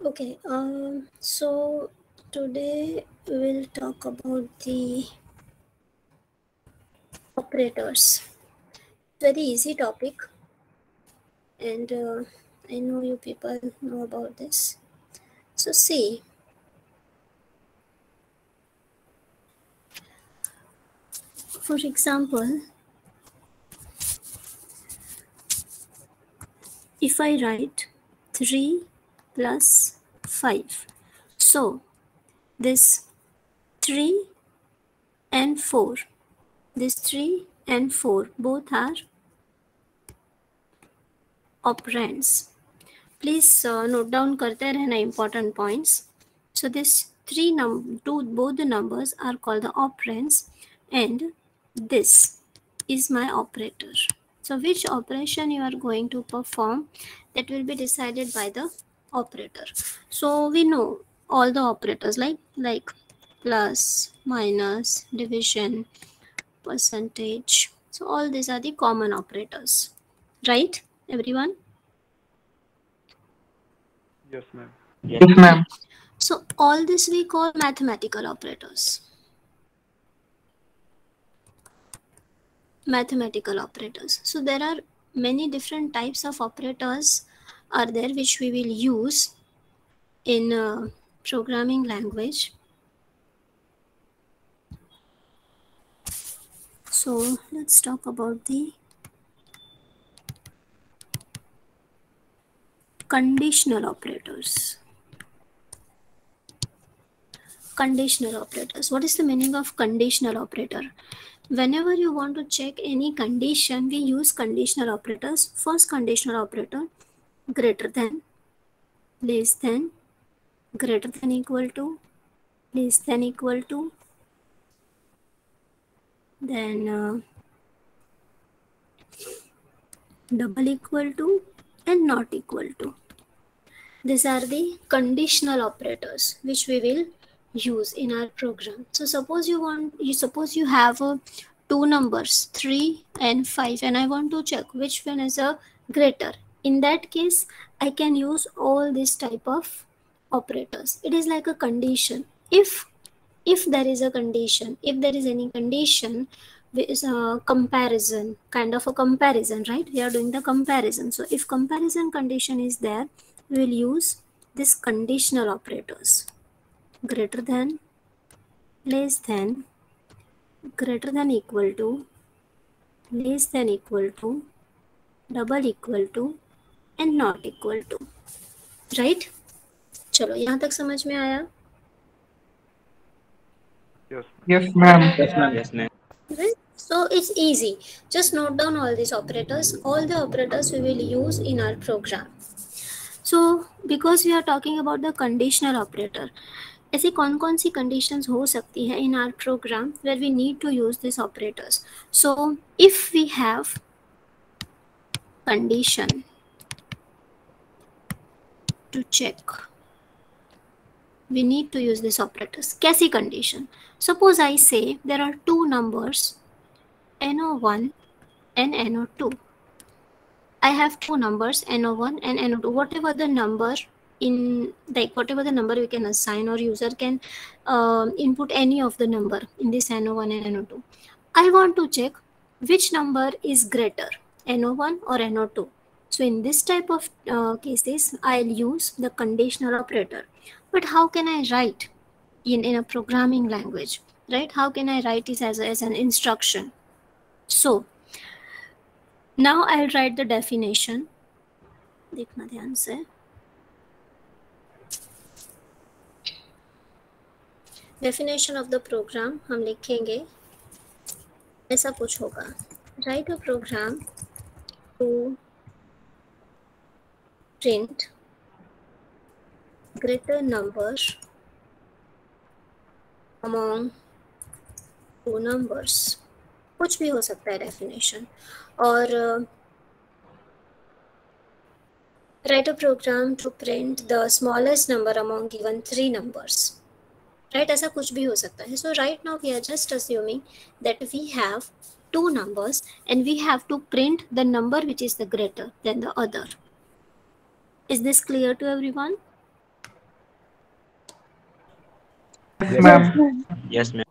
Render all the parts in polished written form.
Okay, so today we will talk about the operators. Very easy topic, and I know you people know about this. So see, for example, if I write 3 plus 5, so this 3 and 4, this 3 and 4 both are operands. Please note down करते रहना important points. So this both the numbers are called the operands, and this is my operator. So which operation you are going to perform, that will be decided by the operator. So we know all the operators like plus, minus, division, percentage. So all these are the common operators, right, everyone? Yes, ma'am. Yes, ma'am. So all this we call mathematical operators. Mathematical operators. So there are many different types of operators are there which we will use in programming language. So let's talk about the conditional operators. Conditional operators. What is the meaning of conditional operator? Whenever you want to check any condition, we use conditional operators. First conditional operator, greater than, less than, greater than equal to, less than equal to, then double equal to, and not equal to. These are the conditional operators which we will use in our program. So suppose you have two numbers 3 and 5, and I want to check which one is a greater. In that case, I can use all this type of operators. It is like a condition. If there is a condition, if there is any condition, is a comparison, kind of a comparison, right? We are doing the comparison. So if comparison condition is there, we will use this conditional operators: greater than, less than, greater than equal to, less than equal to, double equal to, and not equal to, right? चलो यहाँ तक समझ में आया? Yes. Yes, ma'am. Yes, ma'am. Yes, ma'am. Right? So it's easy. Just note down all these operators. All the operators we will use in our program. So because we are talking about the conditional operator, ऐसी कौन सी conditions हो सकती है in our program where we need to use these operators. So if we have condition to check, we need to use these operators. कैसी condition? Suppose I say there are two numbers, NO1 and NO2. I have two numbers, NO1 and NO2. Whatever the number whatever the number we can assign, or user can input any of the number in this NO1 and NO2. I want to check which number is greater, NO1 or NO2. So in this type of cases, I'll use the conditional operator. But how can I write in a programming language, right? How can I write this as an instruction? So now I'll write the definition. देखना ध्यान से. Definition of the program हम लिखेंगे ऐसा कुछ होगा. Write a program to print greater number among two numbers. कुछ भी हो सकता है definition. और write a program to print the smallest number among given three numbers. Right? ऐसा कुछ भी हो सकता है. So right now we are just assuming that we have two numbers and we have to print the number which is the greater than the other. Is this clear to everyone? Yes, ma'am. ma'am. Yes, ma'am.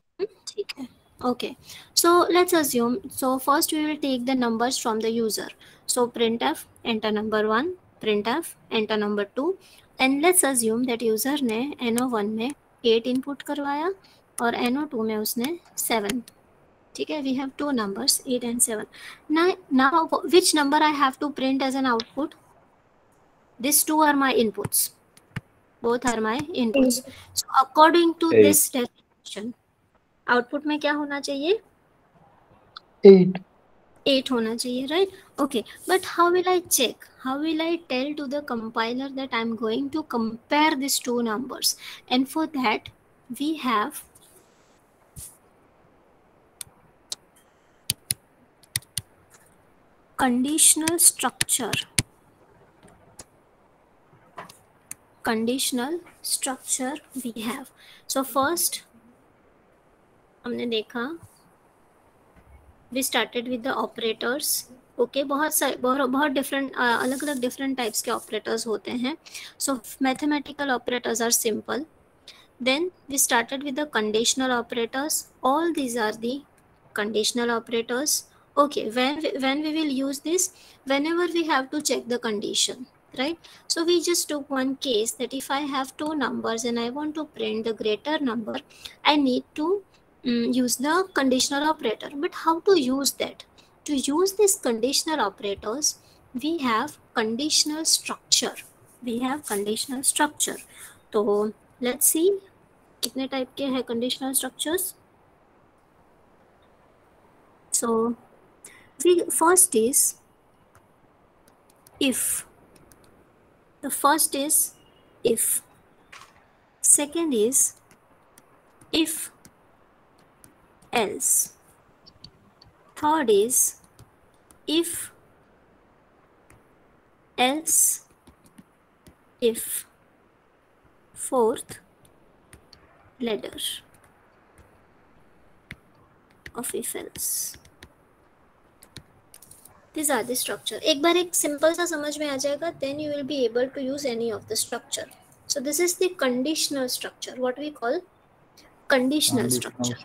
ठीक है. Okay, so let's assume, so first we will take the numbers from the user. So printf enter number 1, printf enter number 2, and let's assume that user ने no1 में 8 input करवाया और no2 में उसने 7. ठीक है, we have two numbers 8 and 7. Now which number I have to print as an output? These two are my inputs, both are my inputs. So according to 8. this definition, output में क्या होना चाहिए? 8. 8 होना चाहिए, right? Okay, but how will I check? How will I tell to the compiler that I'm going to compare these two numbers? And for that we have conditional structure. Conditional structure we have. So first हमने देखा, we started with the operators. Okay, बहुत different अलग अलग different types के operators होते हैं. So mathematical operators are simple. Then we started with the conditional operators. All these are the conditional operators. Okay, when we will use this, whenever we have to check the condition, right? So we just took one case that if I have two numbers and I want to print the greater number, I need to use the conditional operator. But how to use that? To use these conditional operators, we have conditional structure. We have conditional structure. तो let's see कितने type के हैं conditional structures. So first is if. The first is if. Second is if else. Third is if else if. Fourth, ladder of if else. These are the structure. एक बार एक simple सा समझ में आ जाएगा, then you will be able to use any of the structure. So this is the conditional structure, what we call conditional structure.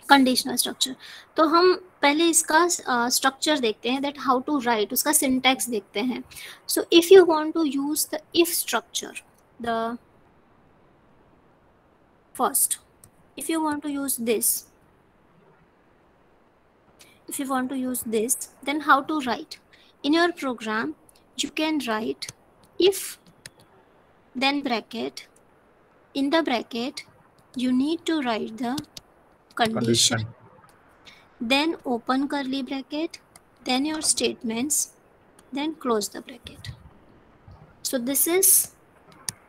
Conditional structure. तो हम पहले इसका स्ट्रक्चर देखते हैं, दैट हाउ टू राइट, उसका सिंटैक्स देखते हैं. So if you want to use the if structure, the first, if you want to use this, then how to write? In your program you can write if, then bracket, in the bracket you need to write the condition, then open curly bracket, then your statements, then close the bracket. So this is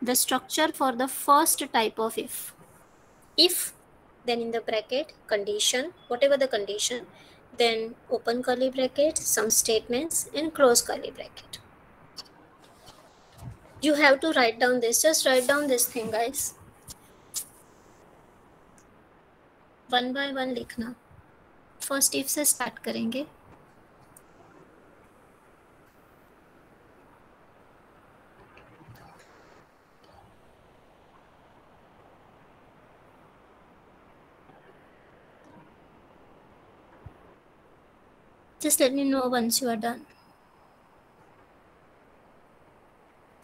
the structure for the first type of if, then in the bracket condition, whatever the condition, then open curly bracket, some statements, and close curly bracket. You have to write down this. Just write down this thing, guys. One by one लिखना. First if से start करेंगे. Just let me know once you are done.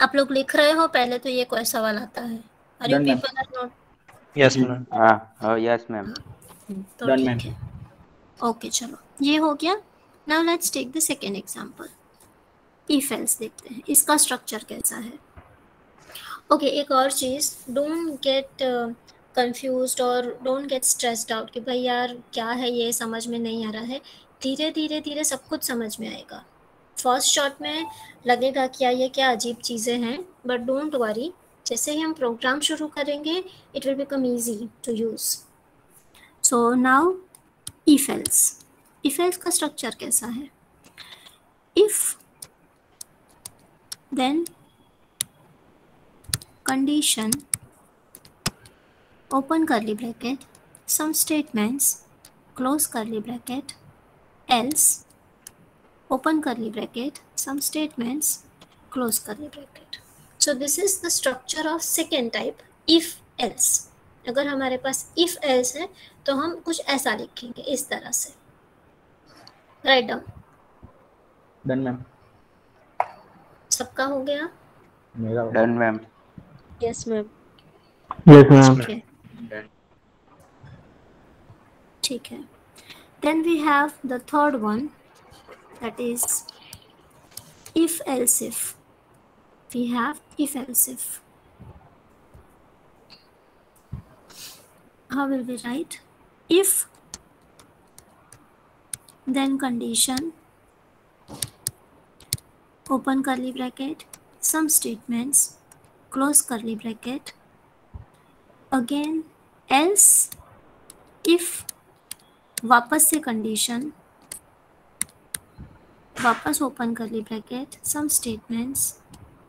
आप लोग लिख रहे हो? पहले तो ये कोई सवाल आता है. Are you people are not? Yes, ma'am. Yes, ma'am. तो ठीक है. ओके, चलो ये हो गया. Now let's take the second example. If else देखते हैं इसका स्ट्रक्चर कैसा है. ओके, एक और चीज़, डोंट गेट कंफ्यूज्ड और डोंट गेट स्ट्रेस्ड आउट कि भाई यार क्या है ये, समझ में नहीं आ रहा है. धीरे धीरे धीरे सब कुछ समझ में आएगा. फर्स्ट शॉट में लगेगा क्या ये क्या अजीब चीज़ें हैं, बट डोंट वरी, जैसे ही हम प्रोग्राम शुरू करेंगे it will become easy to use. So now if else. If else का स्ट्रक्चर कैसा है? If, then condition, open curly bracket, some statements, close curly bracket, else, open curly bracket, some statements, close curly bracket. So this is the structure of second type, if else. अगर हमारे पास if else है तो हम कुछ ऐसा लिखेंगे, इस तरह से। Right down. Done ma'am. सबका हो गया? मेरा done ma'am. Yes ma'am. Yes, ma'am. ठीक है, ठीक है। Then we have the third one, that is if else if. We have if else if. How will we write? If, then condition, open curly bracket, some statements, close curly bracket, again else, if, वापस से condition, वापस open curly bracket, some statements,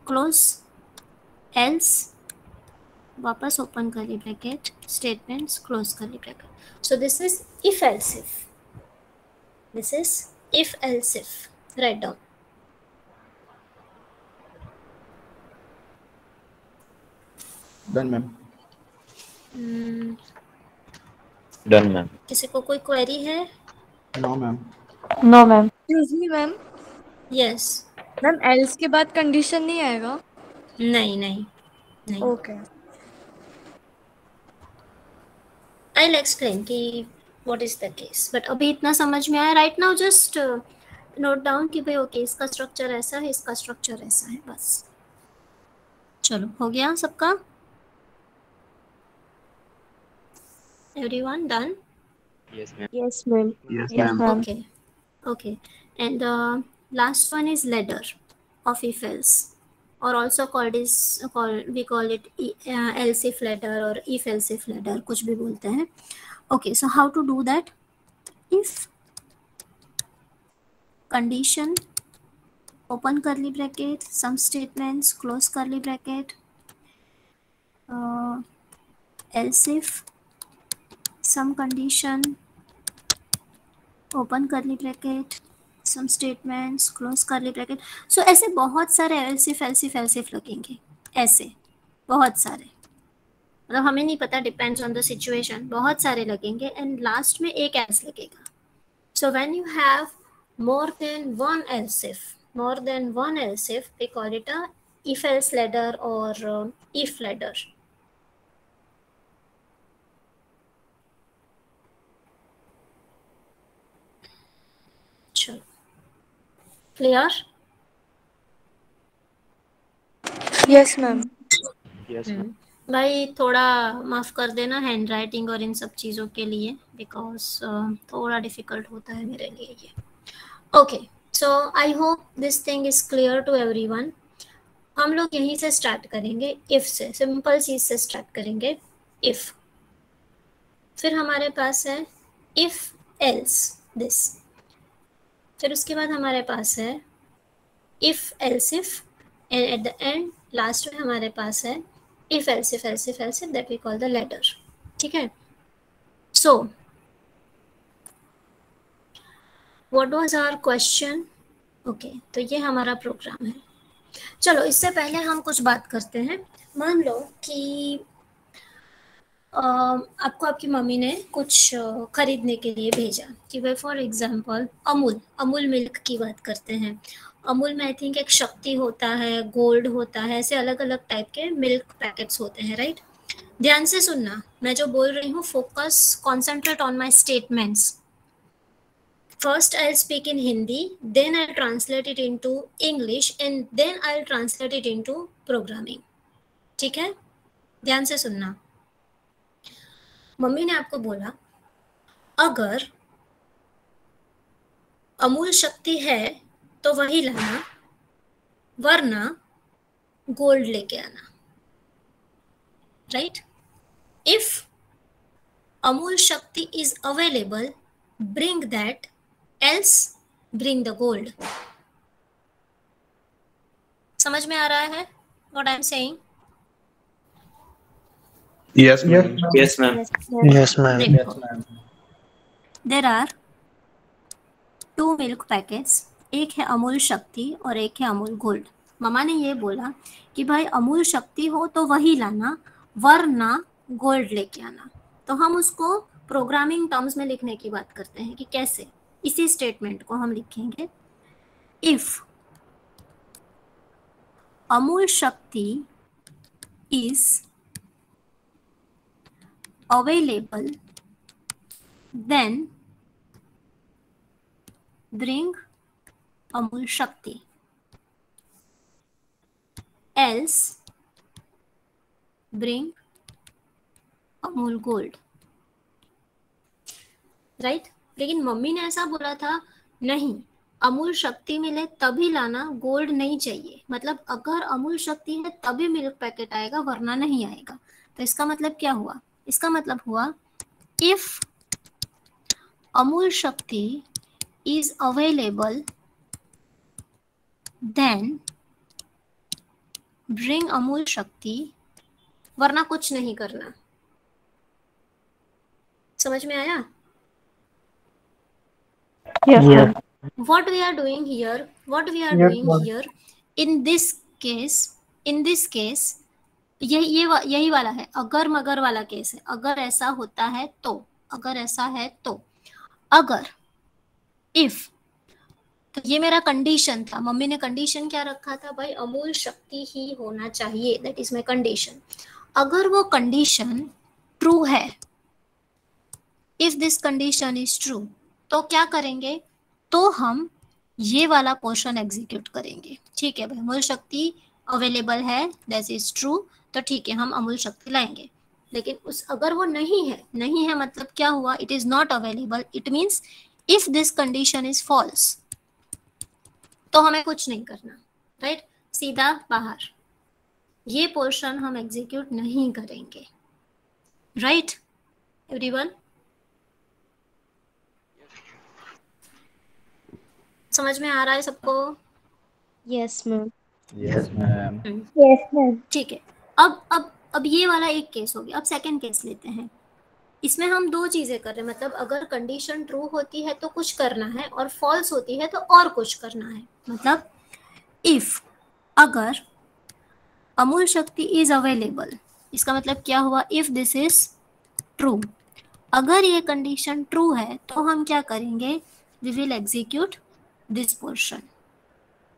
close, else, वापस open curly bracket, statements, close curly bracket. So this is if else if, this is if else if. Right down. Done ma'am. Done ma'am. किसी को कोई query है? No ma'am. No ma'am. Excuse me ma'am, yes. Ma'am else के बाद condition नहीं आएगा? नहीं नहीं नहीं। ओके। आई विल एक्सप्लेन कि what is the case, but अभी इतना समझ में आया। Right now just note down कि भाई ओके इसका स्ट्रक्चर ऐसा है, इसका स्ट्रक्चर ऐसा है, बस। चलो हो गया सबका? Everyone done? Yes ma'am. Yes ma'am. Yes, yes ma'am. Ma'am. Okay. Okay. And the last one is ladder of if else, or also we call it else if ladder or if else if ladder, कुछ भी बोलते हैं. Okay, so how to do that? If condition, open curly bracket, some statements, close curly bracket, else if, some condition, open curly bracket, some statements, close curly bracket. So ऐसे बहुत सारे else if लगेंगे, ऐसे बहुत सारे, मतलब हमें नहीं पता, depends on the situation, बहुत सारे लगेंगे and last में एक else लगेगा. So when you have more than one else if, we call it a if else ladder or if ladder. चलो, clear? Yes ma'am. Yes ma'am. भाई थोड़ा माफ़ कर देना हैंड राइटिंग और इन सब चीज़ों के लिए, बिकॉज थोड़ा डिफ़िकल्ट होता है मेरे लिए ये. Okay, so I hope this thing is clear to everyone. हम लोग यहीं से स्टार्ट करेंगे, इफ़ से, सिंपल चीज़ से स्टार्ट करेंगे, इफ़. फिर हमारे पास है इफ़ एल्स दिस. फिर उसके बाद हमारे पास है if else if, and at the end last में हमारे पास है if else if that we call the ladder. ठीक है? So what was our question? Okay, तो ये हमारा प्रोग्राम है. चलो इससे पहले हम कुछ बात करते हैं. मान लो कि आपको आपकी मम्मी ने कुछ खरीदने के लिए भेजा कि भाई फॉर एग्जांपल अमूल मिल्क की बात करते हैं. अमूल में आई थिंक एक शक्ति होता है, गोल्ड होता है, ऐसे अलग अलग टाइप के मिल्क पैकेट्स होते हैं. राइट? ध्यान से सुनना, मैं जो बोल रही हूँ, focus, concentrate on my statements. First I speak in Hindi, then I translate it into English and then I translate it into programming. ठीक है? ध्यान से सुनना. मम्मी ने आपको बोला अगर अमूल शक्ति है तो वही लाना, वरना गोल्ड लेके आना. Right? If Amul Shakti is available, bring that, else bring the gold. समझ में आ रहा है what I am saying? Yes, Yes, ma'am. ma'am. Yes ma'am. Yes, ma'am. देखो, yes ma'am. There are 2 milk packets, एक है अमूल शक्ति और एक है अमूल गोल्ड. मामा ने ये बोला कि भाई अमूल शक्ति हो तो वही लाना, वरना गोल्ड लेके आना। तो हम उसको प्रोग्रामिंग टर्म्स में लिखने की बात करते हैं कि कैसे। इसी स्टेटमेंट को हम लिखेंगे, if Amul Shakti is available then bring Amul Shakti, else bring Amul Gold. Right? लेकिन मम्मी ने ऐसा बोला था, नहीं, अमूल शक्ति मिले तभी लाना, गोल्ड नहीं चाहिए। मतलब अगर अमूल शक्ति है तभी मिल्क पैकेट आएगा, वरना नहीं आएगा। तो इसका मतलब क्या हुआ? इसका मतलब हुआ if Amul Shakti is available then bring Amul Shakti, वरना कुछ नहीं करना। समझ में आया? Yes, ma'am. What we are doing here, in this case, यही वाला है, अगर मगर वाला केस है। अगर ऐसा होता है तो, अगर ऐसा है तो, अगर इफ, तो ये मेरा कंडीशन था। मम्मी ने कंडीशन क्या रखा था? भाई अमूल शक्ति ही होना चाहिए, दैट इज माई कंडीशन। अगर वो कंडीशन ट्रू है, if this condition is true, तो क्या करेंगे? तो हम ये वाला पोर्शन एग्जीक्यूट करेंगे। ठीक है भाई, अमूल शक्ति अवेलेबल है, दैट इज ट्रू, तो ठीक है, हम अमूल शक्ति लाएंगे। लेकिन उस अगर वो नहीं है मतलब क्या हुआ? It is not available, it means if this condition is false, तो हमें कुछ नहीं करना। राइट? सीधा बाहर, ये पोर्शन हम एग्जीक्यूट नहीं करेंगे। Right everyone? समझ में आ रहा है सबको? Yes, ma'am. Yes, ma'am. Yes, ma'am. ठीक है। अब ये वाला एक केस हो गया। अब सेकंड केस लेते हैं। इसमें हम दो चीजें कर रहे हैं, मतलब अगर कंडीशन ट्रू होती है तो कुछ करना है, और फॉल्स होती है तो और कुछ करना है। मतलब इफ, अगर अमूल शक्ति इज अवेलेबल, इसका मतलब क्या हुआ? इफ दिस इज ट्रू, अगर ये कंडीशन ट्रू है तो हम क्या करेंगे? We will execute this portion,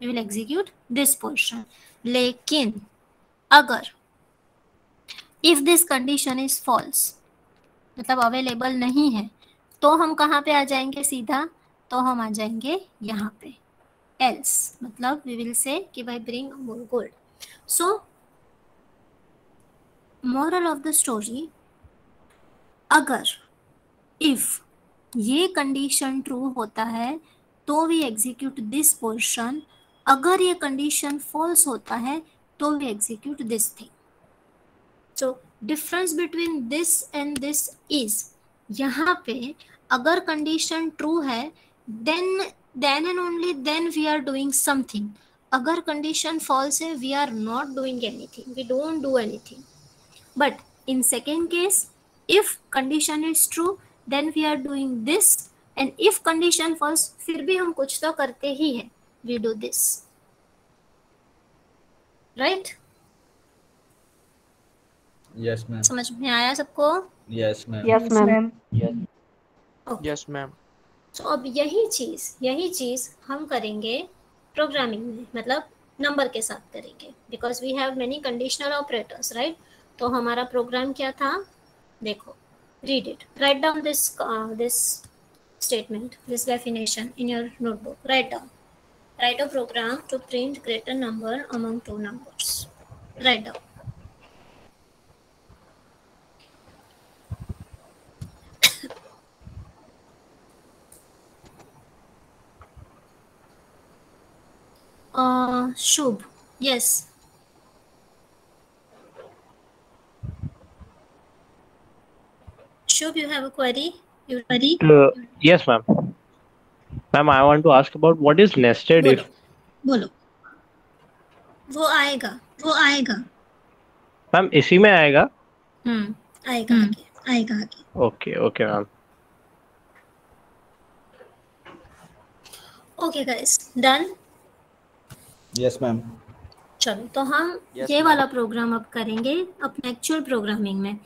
we will execute this portion. लेकिन अगर if this condition is false, मतलब अवेलेबल नहीं है, तो हम कहाँ पे आ जाएंगे? सीधा तो हम आ जाएंगे यहाँ पे, एल्स, मतलब वी विल से कि भाई bring Amul gold. So moral of the story, अगर इफ ये कंडीशन ट्रू होता है तो वी एग्जीक्यूट दिस पोर्शन, अगर ये कंडीशन फॉल्स होता है तो we execute this thing. So difference between this and this is, यहाँ पे अगर कंडीशन ट्रू है then and only then we are doing something. अगर कंडीशन फॉल्स है, we are not doing anything, we don't do anything. But in second case, if condition is true then we are doing this, and if condition false, फिर भी हम कुछ तो करते ही हैं, we do this. right? Yes, ma'am. समझ में आया सबको? Yes, ma'am. Yes, ma'am. Okay. Yes, ma'am. So अब यही चीज हम करेंगे प्रोग्रामिंग में, मतलब नंबर के साथ करेंगे, because we have many conditional operators, right? तो हमारा प्रोग्राम क्या था? देखो, read it, write down this statement, this definition in your notebook. Write a program to print greater number among two numbers. Write down. Shubh, yes. Shubh, you have a query? Yes, ma'am. Ma'am, I want to ask about what is nested if. बोलो। वो आएगा। Ma'am इसी में आएगा? आएगा आगे। Okay ma'am. Okay guys, done? Yes, ma'am. चलो, तो हम ये वाला प्रोग्राम अब करेंगे अपने एक्चुअल प्रोग्रामिंग में।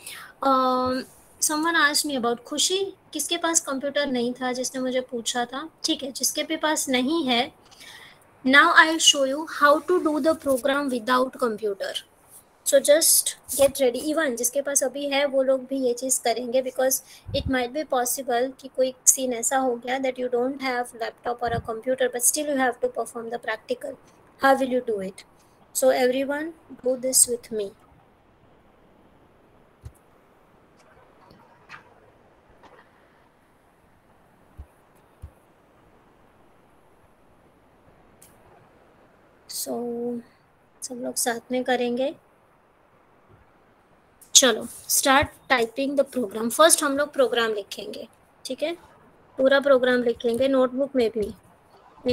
समवन आस्क्ड मी अबाउट खुशी, किसके पास कंप्यूटर नहीं था जिसने मुझे पूछा था, ठीक है, जिसके भी पास नहीं है, now I will show you how to do the program without computer. So just get ready. Even जिसके पास अभी है वो लोग भी ये चीज़ करेंगे, because it might be possible कि कोई सीन ऐसा हो गया that you don't have laptop और a computer but still you have to perform the practical. How will you do it? So everyone do this with me. So सब लोग साथ में करेंगे. चलो start typing the program. First हम लोग programme लिखेंगे, ठीक है, पूरा प्रोग्राम लिखेंगे. नोटबुक में भी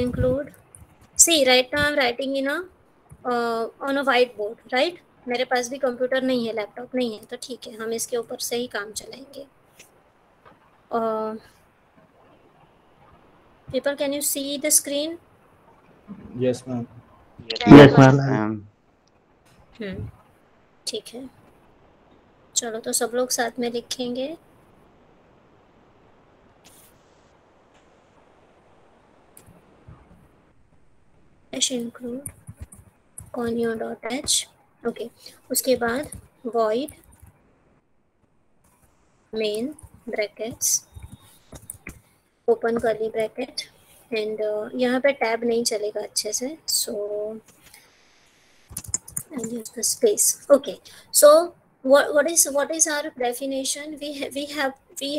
include. See right now I am writing in on a white board, right. मेरे पास भी कंप्यूटर नहीं है, लैपटॉप नहीं है, तो ठीक है, हम इसके ऊपर से ही काम चलाएंगे. People can you see the screen? Yes, ma'am. Yes, ma'am. ठीक है. चलो तो सब लोग साथ में लिखेंगे. include conio.h. ओके, उसके बाद void main brackets open curly bracket and यहाँ पे टैब नहीं चलेगा अच्छे से, सो and use the space. Okay, so what is our definition? We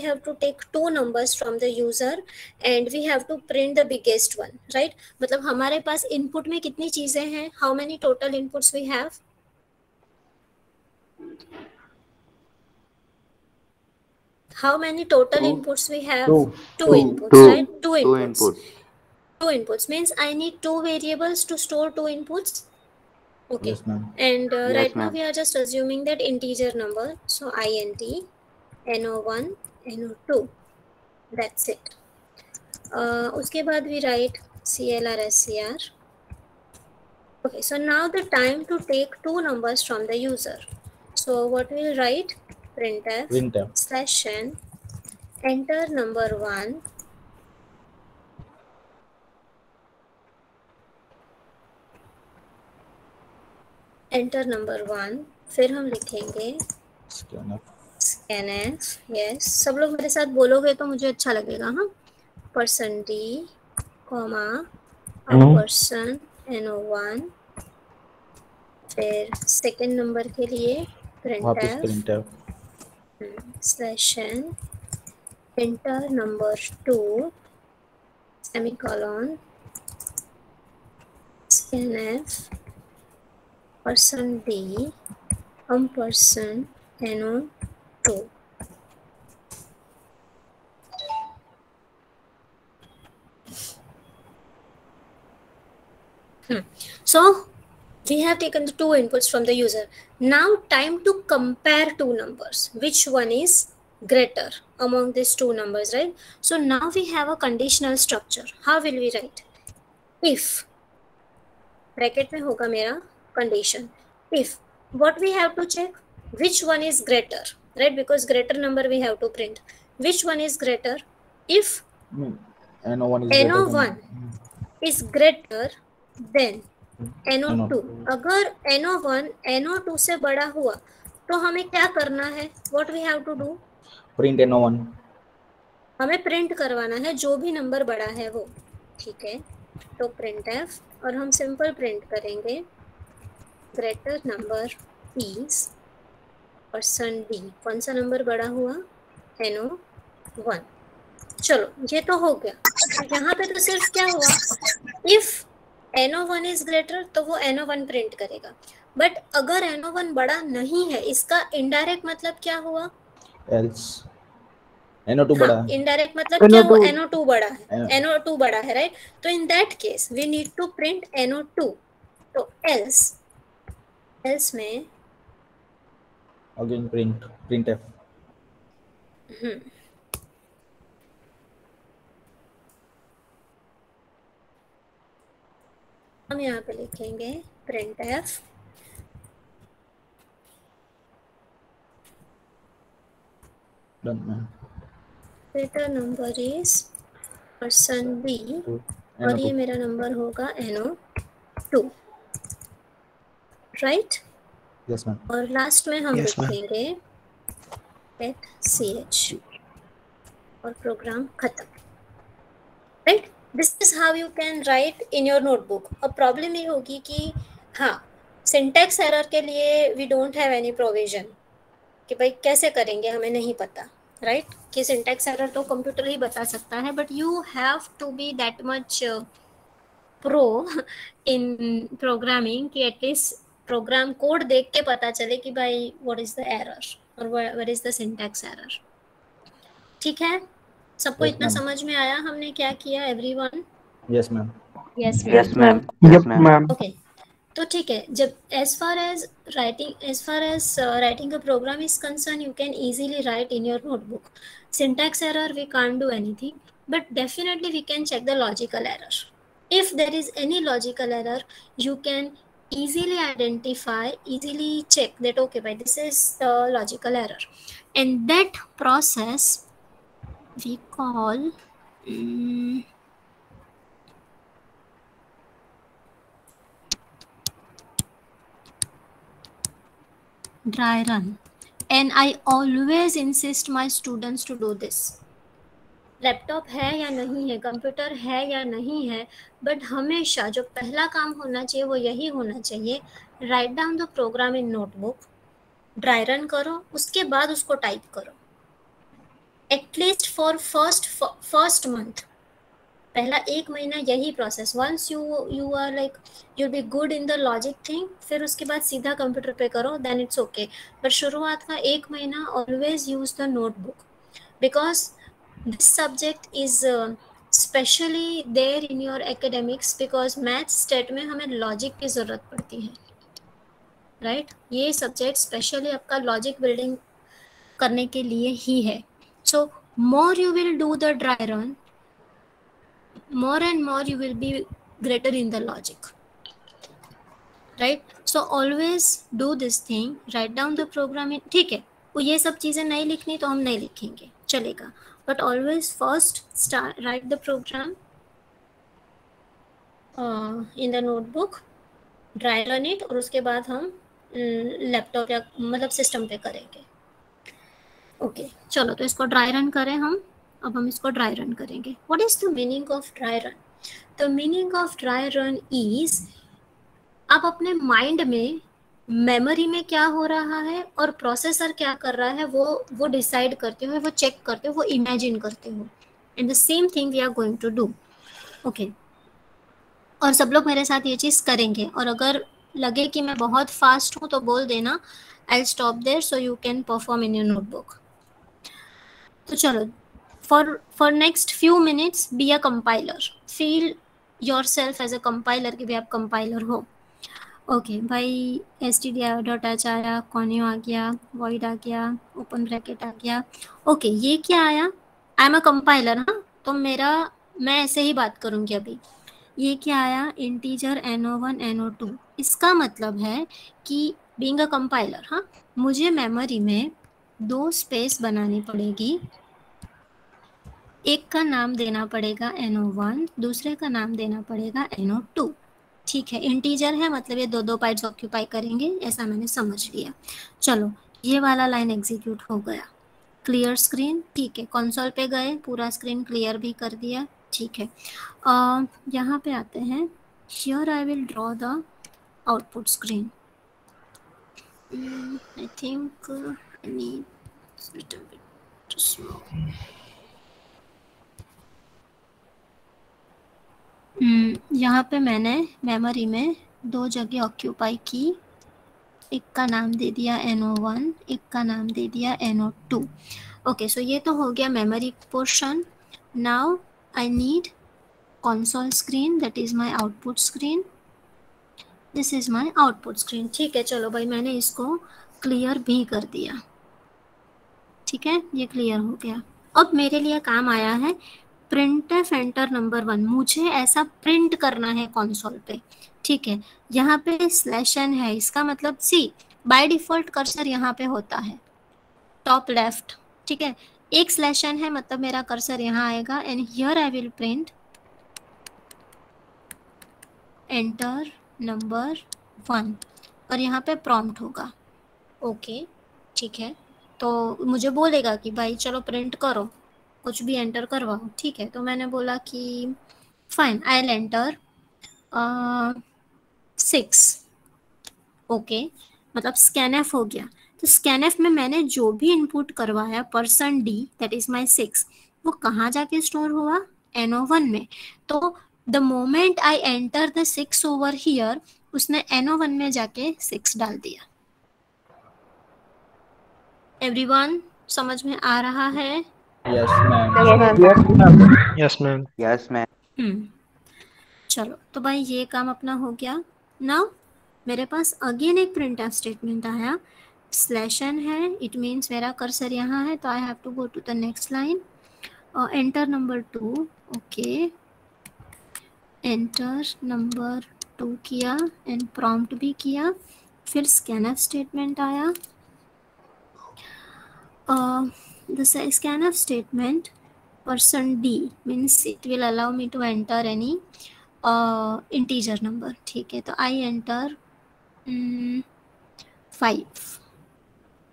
have to take two numbers from the user and we have to print the biggest one, right? मतलब हमारे पास input में कितनी चीजें हैं? How many total inputs we have? How many total inputs we have? Two inputs, right? Two inputs means I need two variables to store two inputs. Okay. Yes, ma'am. And Yes, right now ma'am. we are just assuming that integer number. So int, no1, no2. That's it. उसके बाद we write clr scr. Okay. So now the time to take two numbers from the user. So what we'll write? Printf /n enter number 1. Enter number 1. फिर हम लिखेंगे scanf. Yes, सब लोग मेरे साथ बोलोगे तो मुझे अच्छा लगेगा. हाँ, %d, पर्सन no1. फिर सेकेंड नंबर के लिए printf /n enter number 2 semicolon scanf %d person no2. So we have taken the two inputs from the user. Now time to compare two numbers. Which one is greater among these two numbers, right? So now we have a conditional structure. How will we write? If bracket में होगा मेरा condition. If what we have to check? Which one is greater, right? Because greater number we have to print. Which one is greater? If no1 is greater than no2. अगर no1 no2 से बड़ा हुआ तो हमें क्या करना है? What we have to do? Print no1. हमें प्रिंट करवाना है जो भी नंबर बड़ा है वो, ठीक है. तो printf और हम सिंपल प्रिंट करेंगे ग्रेटर नंबर इज %d. कौन सा नंबर बड़ा हुआ? no1. चलो ये तो हो गया. यहाँ पे तो सिर्फ क्या हुआ? इफ no1 इज ग्रेटर तो वो no1 प्रिंट करेगा. बट अगर no1 बड़ा नहीं है, इसका इनडायरेक्ट मतलब क्या हुआ? Else no2 बड़ा है. इनडायरेक्ट मतलब क्या हुआ? no2 बड़ा है. no2 बड़ा है, राइट. तो in that case we need to print no2. तो else में again printf. हम यहाँ पे लिखेंगे printf Done, ma'am. फिर number is percent B Two. और ये NO2. मेरा नंबर होगा NO2, राइट। Yes, ma'am. और लास्ट में हम Yes, ma'am. लिखेंगे लेट CH और प्रोग्राम खत्म, right. This is how you can write in your notebook. अब प्रॉब्लम ये होगी कि हाँ, सिंटैक्स एरर के लिए we don't have any provision कि भाई कैसे करेंगे, हमें नहीं पता, राइट कि सिंटैक्स एरर तो कंप्यूटर ही बता सकता है, but you have to be that much pro in programming कि एटलीस्ट प्रोग्राम कोड देख के पता चले कि भाई व्हाट इज द एरर और what is the syntax error. ठीक है, सबको Yes, इतना ma'am. समझ में आया हमने क्या किया everyone? Yes, ma'am. Yes, ma'am. Yes, ma'am. Yep, ma'am. Okay, तो ठीक है, जब as far as writing a program is concerned, you can easily write in your notebook. Syntax error we can't do anything, but definitely we can check the logical error. If there is any logical error, you can easily identify, easily check that okay, by this is the logical error, and that process we call dry run, and I always insist my students to do this. Laptop है या नहीं है, computer है या नहीं है, but हमेशा जो पहला काम होना चाहिए वो यही होना चाहिए, write down the program in notebook, dry run करो, उसके बाद उसको टाइप करो, एटलीस्ट फॉर फर्स्ट मंथ, पहला 1 महीना यही process. Once you are like you'll be good in the logic thing, फिर उसके बाद सीधा कंप्यूटर पे करो, then it's okay, पर शुरुआत का 1 महीना always use the notebook, because this subject is specially there in your academics, because maths stat में हमें logic की ज़रूरत पड़ती है, right? ये subject specially आपका logic building करने के लिए ही है। So more you will do the dry run, more and more you will be greater in the logic, right? So always do this thing, write down the program in, ठीक है, वो ये सब चीज़ें नहीं लिखनी तो हम नहीं लिखेंगे, चलेगा, but always first write the program in the notebook, dry run it, और उसके बाद हम लैपटॉप या मतलब सिस्टम पे करेंगे। ओके, चलो तो इसको ड्राई रन करें हम। अब हम इसको ड्राई रन करेंगे। What is the meaning of dry run? The meaning of dry run is, आप अपने माइंड में मेमोरी में क्या हो रहा है और प्रोसेसर क्या कर रहा है वो डिसाइड करते हो, वो चेक करते हो, वो इमेजिन करते हो, and the same thing we are going to do. Okay, और सब लोग मेरे साथ ये चीज़ करेंगे, और अगर लगे कि मैं बहुत फास्ट हूँ तो बोल देना, I will stop there so you can perform in your notebook. तो चलो, for next few minutes be a compiler, feel yourself as a compiler कि भी आप कंपाइलर हो। ओके भाई, std.h आया, कॉन्यू आ गया, वॉइड आ गया, ओपन ब्रैकेट आ गया। ओके, ये क्या आया? I am a compiler. हाँ, तो मैं ऐसे ही बात करूँगी अभी। ये क्या आया? Integer NO1 NO2। इसका मतलब है कि बीइंग अ कंपाइलर, हाँ, मुझे मेमोरी में 2 स्पेस बनानी पड़ेगी, एक का नाम देना पड़ेगा NO1, दूसरे का नाम देना पड़ेगा NO2। ठीक है, इंटीजर है मतलब ये 2 बाइट्स ऑक्यूपाई करेंगे, ऐसा मैंने समझ लिया। चलो, ये वाला लाइन एग्जीक्यूट हो गया। क्लियर स्क्रीन, ठीक है, कंसोल पे गए, पूरा स्क्रीन क्लियर भी कर दिया, ठीक है। यहाँ पे आते हैं, here I will draw the output screen. I think I need little bit small. यहाँ पे मैंने मेमोरी में 2 जगह ऑक्यूपाई की, एक का नाम दे दिया NO1, एक का नाम दे दिया NO2। ओके, सो ये तो हो गया memory portion. Now I need console screen, that is my output screen, this is my output screen। ठीक है, चलो भाई, मैंने इसको क्लियर भी कर दिया। ठीक है, ये क्लियर हो गया। अब मेरे लिए काम आया है printf enter नंबर 1। मुझे ऐसा प्रिंट करना है कंसोल पे। ठीक है, यहाँ पे /n है, इसका मतलब सी बाय डिफॉल्ट कर्सर यहाँ पे होता है टॉप लेफ्ट। ठीक है, एक स्लैश एन है मतलब मेरा कर्सर यहाँ आएगा and here I will print enter number 1 और यहाँ पे प्रॉम्प्ट होगा। ओके ठीक है, तो मुझे बोलेगा कि भाई चलो प्रिंट करो, कुछ भी एंटर करवाओ। ठीक है, तो मैंने बोला कि fine I will enter 6। Okay मतलब स्कैनएफ हो गया। तो स्कैनएफ में मैंने जो भी इनपुट करवाया person D that is my 6, वो कहाँ जाके स्टोर हुआ? NO1 में। तो the moment I enter the 6 over here, उसने NO1 में जाके 6 डाल दिया। एवरीवन समझ में आ रहा है? Yes, ma'am. Yes, ma'am. Yes, ma'am. चलो तो भाई ये काम अपना हो गया। नाउ मेरे पास अगेन एक प्रिंट एफ स्टेटमेंट आया, स्लैश एन है, इट मीन्स मेरा कर्सर यहाँ है, तो I have to go to the next line. Enter number 2। Okay enter number 2 किया एंड प्रॉम्प्ट भी किया। फिर स्कैनएफ स्टेटमेंट आया। The scanf statement person D means it will allow me to enter any integer number। ठीक है, तो I enter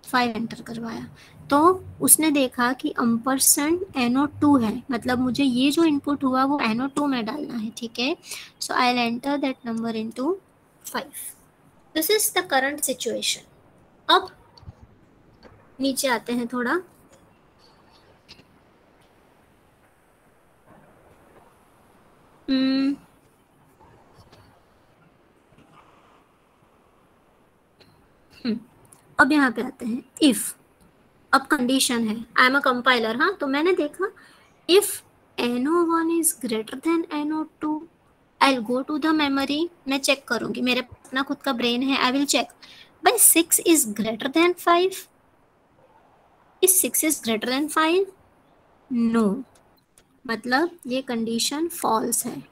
5 enter करवाया, तो उसने देखा कि ampersand NO2 है, मतलब मुझे ये जो इनपुट हुआ वो NO2 में डालना है। ठीक है, so I'll enter that number into 5। This is the current situation। अब नीचे आते हैं थोड़ा। अब यहाँ पे आते हैं इफ। अब कंडीशन है, आई एम अ कंपाइलर। हाँ, तो मैंने देखा if NO1 is greater than NO2 I will go to the memory. मैं चेक करूंगी, मेरे अपना खुद का ब्रेन है, आई विल चेक भाई 6 is greater than 5। Is 6 is greater than 5? No, मतलब ये कंडीशन फॉल्स है।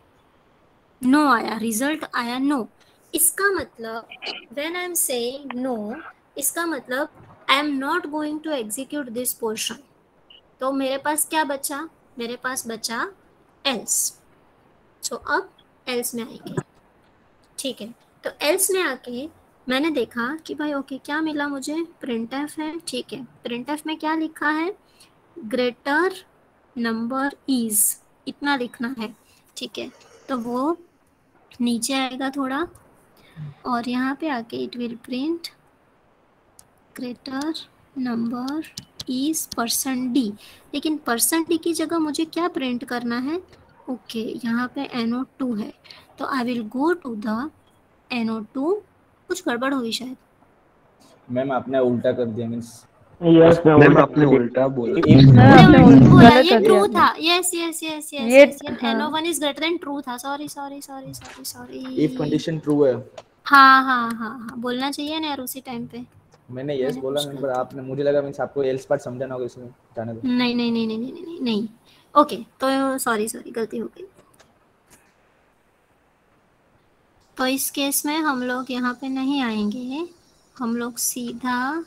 नो आया, रिजल्ट आया नो। इसका मतलब when I am saying no, इसका मतलब I am not going to execute this portion. तो मेरे पास क्या बचा? मेरे पास बचा एल्स। सो अब एल्स में आएंगे। ठीक है, तो एल्स में आके मैंने देखा कि भाई ओके क्या मिला मुझे? प्रिंटएफ है। ठीक है, प्रिंटएफ में क्या लिखा है? ग्रेटर नंबर इज, इतना लिखना है। ठीक है, तो वो नीचे आएगा थोड़ा और यहाँ पे आके it will print greater number is person D. लेकिन पर्सन डी की जगह मुझे क्या प्रिंट करना है? ओके यहाँ पे NO2 है, तो I will go to the NO2। कुछ गड़बड़ हुई शायद। मैम आपने उल्टा कर दिया मीन्स Yes, ma'am. मैम आपने उल्टा बोला। बोला ये गलत ट्रू हो था। यस यस यस यस ये- यस, हाँ। NO1 is greater than true था। Sorry sorry sorry sorry sorry if condition true है। हाँ हाँ हाँ हाँ, बोलना चाहिए ना यार उसी टाइम पे। मैंने यस मैंने बोला कुछ मैम, गलत- पर आपने, मुझे लगा मीन्स आपको एल्स पार्ट समझाना होगा इसमें, जाने दो। नहीं नहीं नहीं नहीं नहीं नहीं नहीं। ओके, तो सॉरी सॉरी गलती हो गई। तो इस केस में हम लोग यहाँ पे नहीं आएंगे, हम लोग सीधा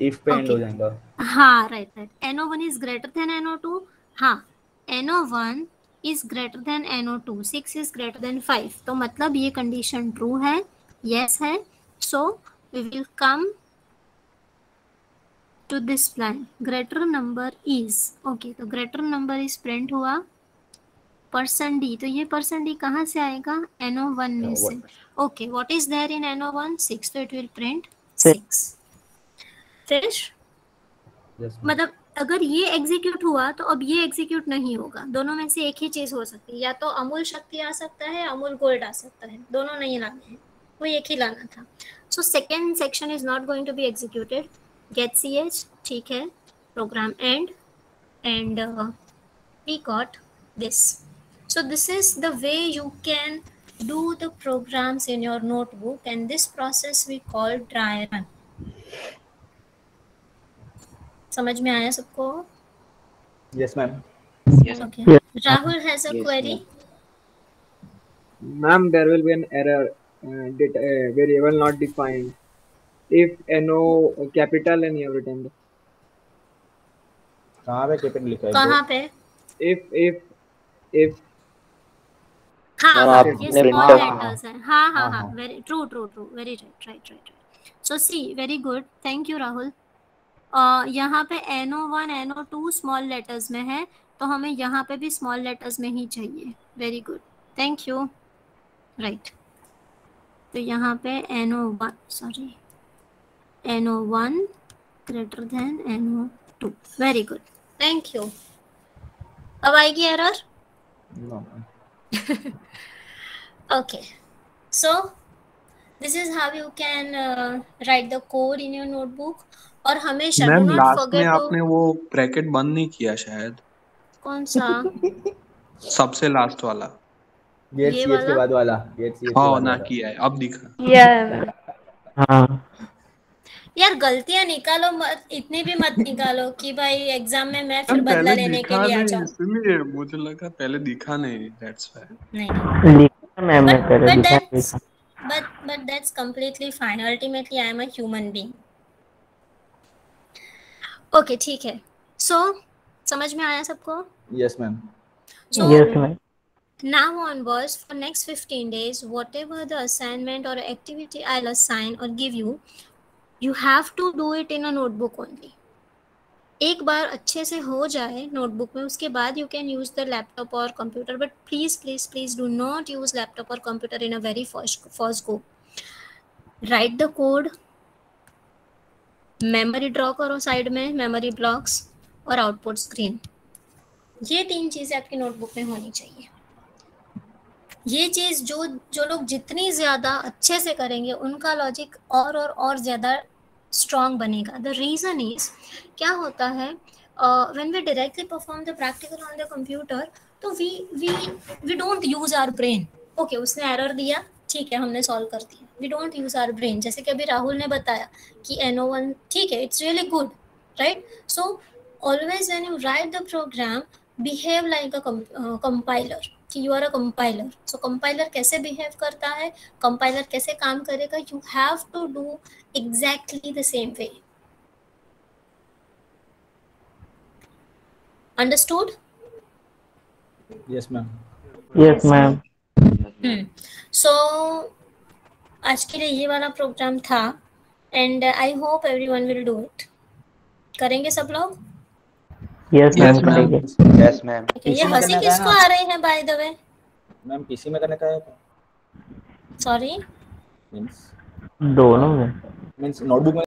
इफ पे एंड Okay. हो जाएगा। हाँ right right, NO1 is greater than NO2। हाँ, NO1 is greater than NO2, 6 is greater than 5। तो मतलब ये कंडीशन ट्रू है, यस है। So we will come to this line, greater number is. Okay, तो ग्रेटर नंबर इज प्रिंट हुआ percent D. तो ये पर्सन डी कहाँ से आएगा? NO1 में से। Okay, what is there in NO1? 6, तो इट विल प्रिंट 6। फिर यस मतलब अगर ये एग्जीक्यूट हुआ तो अब ये एग्जीक्यूट नहीं होगा। दोनों में से एक ही चीज हो सकती है, या तो अमूल शक्ति आ सकता है, अमूल गोल्ड आ सकता है। दोनों नहीं लाने हैं, कोई एक ही लाना था। So second section is not going to be executed. Get CH, ठीक है, program end and we got this. So this is the way you can do the programs in your notebook, and this process we call dry run। समझ में आया सबको? Yes ma'am. Yes. Okay. Rahul has a Yes, query. Ma'am, there will be an error. Variable not defined. If NO capital N you have written. कहाँ पे capital लिखा है? कहाँ पे? if हाँ मैम, हाँ, आपने ये स्मॉल print- लेटर्स हैं. हाँ हाँ हाँ, हाँ, हाँ. Very true true true, very right right right. So see, very good, thank you Rahul. यहाँ पे NO1 NO2 स्मॉल लेटर्स में है, तो हमें यहाँ पे भी स्मॉल लेटर्स में ही चाहिए. Very good, thank you. Right, तो यहाँ पे NO1 greater than NO2. Very good, thank you. अब आएगी error. No. Okay, so this is how you can write the code in your notebook. और हमेशा do मैम not लास्ट में forget to. आपने वो ब्रैकेट बंद नहीं किया शायद, कौन सा? सबसे लास्ट वाला। गेट ये सीएच के वाला? बाद वाला, गेट सीएच के हाँ बाद ना वाला। किया है, अब दिखा। Yeah. हाँ यार गलतियां निकालो मत, इतनी भी मत निकालो कि भाई एग्जाम में मैं फिर मैम बदला पहले लेने के दिखा लिए आ नहीं, जाऊं. इसलिए मुझे लगा पहले दिखा नहीं, दैट्स व्हाई। नहीं, लिखा मैम ने पहले but लिखा that's लिखा। but that's completely fine. Ultimately I am a human being. Okay, ठीक है. So समझ में आया सबको? Yes ma'am. So yes ma'am. now onwards, for next 15 days, whatever the assignment or activity I'll assign or give you, you have to do it in a notebook only. एक बार अच्छे से हो जाए नोटबुक में, उसके बाद you can use the laptop or computer, but please do not use laptop or computer in a very first go. Write the code, memory draw करो side में, memory blocks और आउटपुट स्क्रीन. ये 3 चीज़ें आपकी notebook में होनी चाहिए. ये चीज़ जो लोग जितनी ज़्यादा अच्छे से करेंगे उनका लॉजिक और ज़्यादा स्ट्रॉन्ग बनेगा. द रीज़न इज़, क्या होता है, when we directly perform the practical on the computer, तो we don't use our brain. Okay, उसने एरर दिया, ठीक है, हमने सॉल्व कर दिया. We don't use our brain. जैसे कि अभी राहुल ने बताया कि NO1 ठीक है, it's really good, right. So always when you write the program, behave like a compiler, कि you are a compiler. So compiler कैसे बिहेव करता है, कंपाइलर कैसे काम करेगा, you have to do exactly the same way. Understood? Yes ma'am. Yes ma'am. So आज के लिए ये वाला प्रोग्राम था, and I hope everyone will do it. करेंगे सब लोग? यस मैम करेंगे। Yes ma'am. ये हंसी किसको आ रही है by the way? Ma'am PC में करने का है। सॉरी, मींस दोनों में। मींस नोटबुक में